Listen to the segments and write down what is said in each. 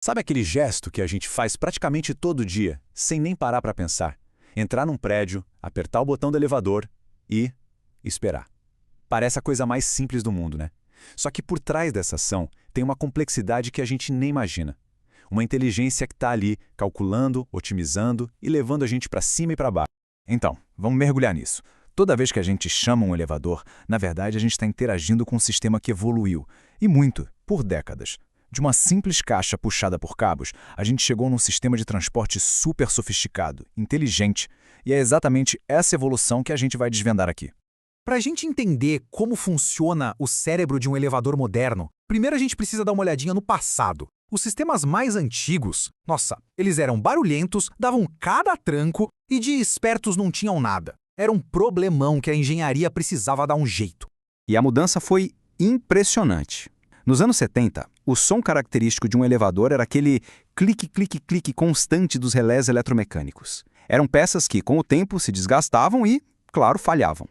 Sabe aquele gesto que a gente faz praticamente todo dia, sem nem parar para pensar? Entrar num prédio, apertar o botão do elevador e esperar. Parece a coisa mais simples do mundo, né? Só que por trás dessa ação tem uma complexidade que a gente nem imagina. Uma inteligência que está ali, calculando, otimizando e levando a gente para cima e para baixo. Então, vamos mergulhar nisso. Toda vez que a gente chama um elevador, na verdade a gente está interagindo com um sistema que evoluiu, e muito, por décadas. De uma simples caixa puxada por cabos, a gente chegou num sistema de transporte super sofisticado, inteligente, e é exatamente essa evolução que a gente vai desvendar aqui. Para a gente entender como funciona o cérebro de um elevador moderno, primeiro a gente precisa dar uma olhadinha no passado. Os sistemas mais antigos, nossa, eles eram barulhentos, davam cada tranco e de espertos não tinham nada. Era um problemão que a engenharia precisava dar um jeito. E a mudança foi impressionante. Nos anos 70, o som característico de um elevador era aquele clique-clique-clique constante dos relés eletromecânicos. Eram peças que, com o tempo, se desgastavam e, claro, falhavam.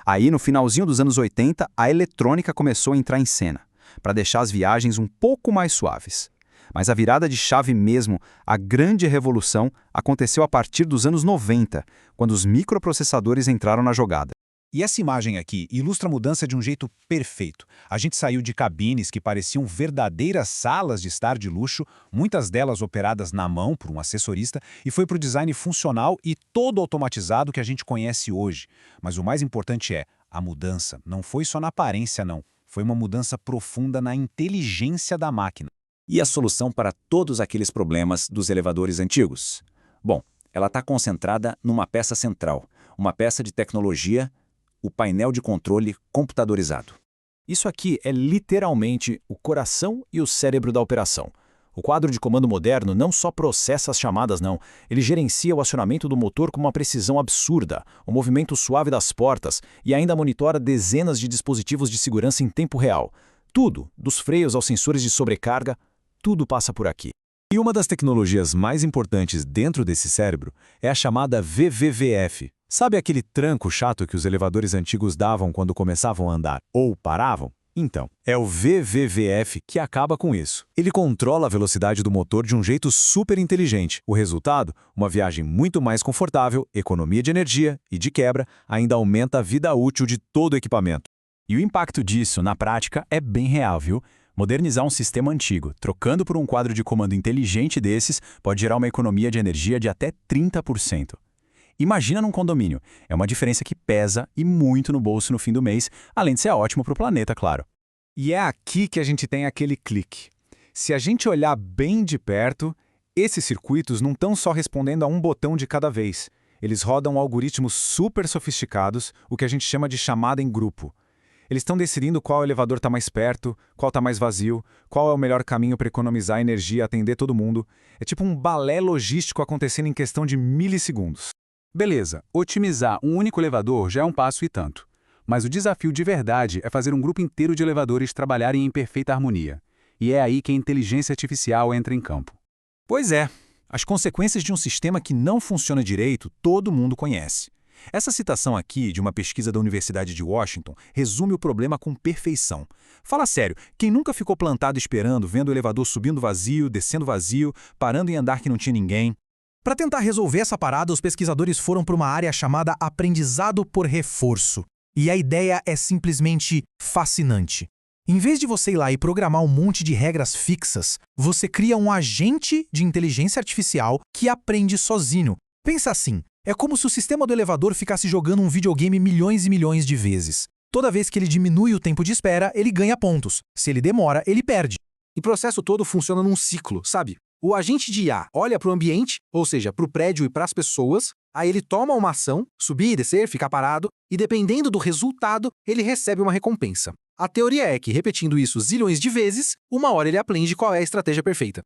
Aí, no finalzinho dos anos 80, a eletrônica começou a entrar em cena, para deixar as viagens um pouco mais suaves. Mas a virada de chave mesmo, a grande revolução, aconteceu a partir dos anos 90, quando os microprocessadores entraram na jogada. E essa imagem aqui ilustra a mudança de um jeito perfeito. A gente saiu de cabines que pareciam verdadeiras salas de estar de luxo, muitas delas operadas na mão por um assessorista, e foi para o design funcional e todo automatizado que a gente conhece hoje. Mas o mais importante é, a mudança não foi só na aparência não, foi uma mudança profunda na inteligência da máquina. E a solução para todos aqueles problemas dos elevadores antigos? Bom, ela está concentrada numa peça central, uma peça de tecnologia, o painel de controle computadorizado. Isso aqui é literalmente o coração e o cérebro da operação. O quadro de comando moderno não só processa as chamadas, não. Ele gerencia o acionamento do motor com uma precisão absurda, o movimento suave das portas e ainda monitora dezenas de dispositivos de segurança em tempo real. Tudo, dos freios aos sensores de sobrecarga, tudo passa por aqui. E uma das tecnologias mais importantes dentro desse cérebro é a chamada VVVF. Sabe aquele tranco chato que os elevadores antigos davam quando começavam a andar ou paravam? Então, é o VVVF que acaba com isso. Ele controla a velocidade do motor de um jeito super inteligente. O resultado? Uma viagem muito mais confortável, economia de energia e, de quebra, ainda aumenta a vida útil de todo o equipamento. E o impacto disso, na prática, é bem real, viu? Modernizar um sistema antigo, trocando por um quadro de comando inteligente desses, pode gerar uma economia de energia de até 30%. Imagina num condomínio. É uma diferença que pesa e muito no bolso no fim do mês, além de ser ótimo para o planeta, claro. E é aqui que a gente tem aquele clique. Se a gente olhar bem de perto, esses circuitos não estão só respondendo a um botão de cada vez. Eles rodam algoritmos super sofisticados, o que a gente chama de chamada em grupo. Eles estão decidindo qual elevador está mais perto, qual está mais vazio, qual é o melhor caminho para economizar energia e atender todo mundo. É tipo um balé logístico acontecendo em questão de milissegundos. Beleza, otimizar um único elevador já é um passo e tanto. Mas o desafio de verdade é fazer um grupo inteiro de elevadores trabalharem em perfeita harmonia. E é aí que a inteligência artificial entra em campo. Pois é, as consequências de um sistema que não funciona direito, todo mundo conhece. Essa citação aqui de uma pesquisa da Universidade de Washington resume o problema com perfeição. Fala sério, quem nunca ficou plantado esperando, vendo o elevador subindo vazio, descendo vazio, parando em andar que não tinha ninguém? Para tentar resolver essa parada, os pesquisadores foram para uma área chamada aprendizado por reforço. E a ideia é simplesmente fascinante. Em vez de você ir lá e programar um monte de regras fixas, você cria um agente de inteligência artificial que aprende sozinho. Pensa assim, é como se o sistema do elevador ficasse jogando um videogame milhões e milhões de vezes. Toda vez que ele diminui o tempo de espera, ele ganha pontos. Se ele demora, ele perde. E o processo todo funciona num ciclo, sabe? O agente de IA olha para o ambiente, ou seja, para o prédio e para as pessoas, aí ele toma uma ação, subir, descer, ficar parado, e dependendo do resultado, ele recebe uma recompensa. A teoria é que, repetindo isso zilhões de vezes, uma hora ele aprende qual é a estratégia perfeita.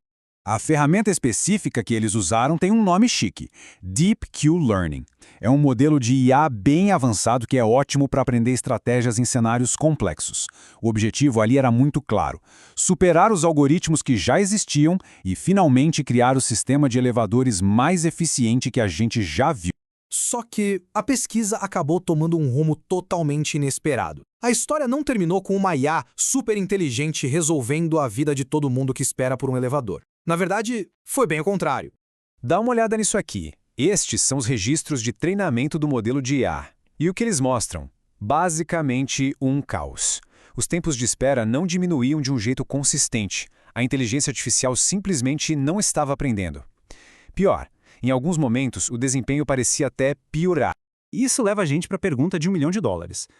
A ferramenta específica que eles usaram tem um nome chique, Deep Q Learning. É um modelo de IA bem avançado que é ótimo para aprender estratégias em cenários complexos. O objetivo ali era muito claro, superar os algoritmos que já existiam e finalmente criar o sistema de elevadores mais eficiente que a gente já viu. Só que a pesquisa acabou tomando um rumo totalmente inesperado. A história não terminou com uma IA super inteligente resolvendo a vida de todo mundo que espera por um elevador. Na verdade, foi bem o contrário. Dá uma olhada nisso aqui. Estes são os registros de treinamento do modelo de IA. E o que eles mostram? Basicamente um caos. Os tempos de espera não diminuíam de um jeito consistente. A inteligência artificial simplesmente não estava aprendendo. Pior, em alguns momentos o desempenho parecia até piorar. Isso leva a gente para a pergunta de $1 milhão,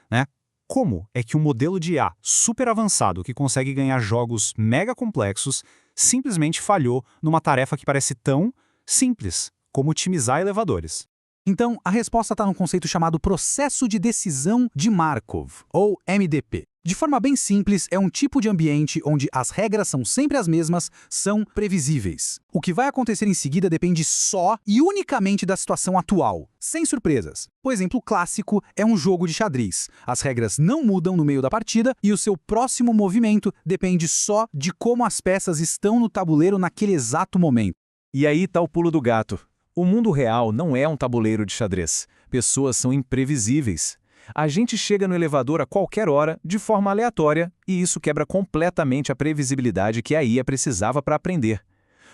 né? Como é que um modelo de IA super avançado que consegue ganhar jogos mega complexos simplesmente falhou numa tarefa que parece tão simples como otimizar elevadores? Então, a resposta está num conceito chamado processo de decisão de Markov, ou MDP. De forma bem simples, é um tipo de ambiente onde as regras são sempre as mesmas, são previsíveis. O que vai acontecer em seguida depende só e unicamente da situação atual, sem surpresas. O exemplo clássico é um jogo de xadrez. As regras não mudam no meio da partida e o seu próximo movimento depende só de como as peças estão no tabuleiro naquele exato momento. E aí está o pulo do gato. O mundo real não é um tabuleiro de xadrez. Pessoas são imprevisíveis. A gente chega no elevador a qualquer hora, de forma aleatória, e isso quebra completamente a previsibilidade que a IA precisava para aprender.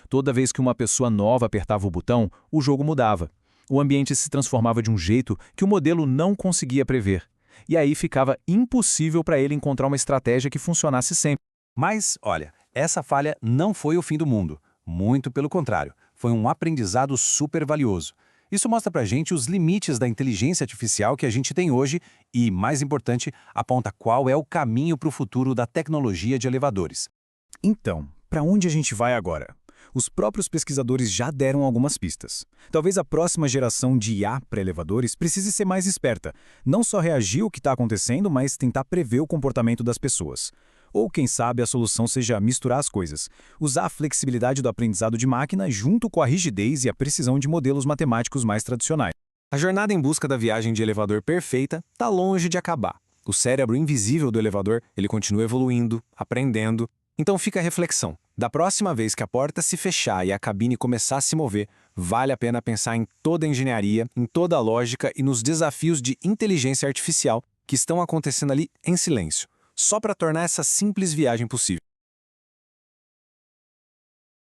Toda vez que uma pessoa nova apertava o botão, o jogo mudava. O ambiente se transformava de um jeito que o modelo não conseguia prever. E aí ficava impossível para ele encontrar uma estratégia que funcionasse sempre. Mas, olha, essa falha não foi o fim do mundo. Muito pelo contrário, foi um aprendizado super valioso. Isso mostra pra gente os limites da inteligência artificial que a gente tem hoje e, mais importante, aponta qual é o caminho para o futuro da tecnologia de elevadores. Então, para onde a gente vai agora? Os próprios pesquisadores já deram algumas pistas. Talvez a próxima geração de IA para elevadores precise ser mais esperta, não só reagir ao que está acontecendo, mas tentar prever o comportamento das pessoas. Ou, quem sabe, a solução seja misturar as coisas, usar a flexibilidade do aprendizado de máquina junto com a rigidez e a precisão de modelos matemáticos mais tradicionais. A jornada em busca da viagem de elevador perfeita está longe de acabar. O cérebro invisível do elevador, ele continua evoluindo, aprendendo. Então fica a reflexão. Da próxima vez que a porta se fechar e a cabine começar a se mover, vale a pena pensar em toda a engenharia, em toda a lógica e nos desafios de inteligência artificial que estão acontecendo ali em silêncio, só para tornar essa simples viagem possível.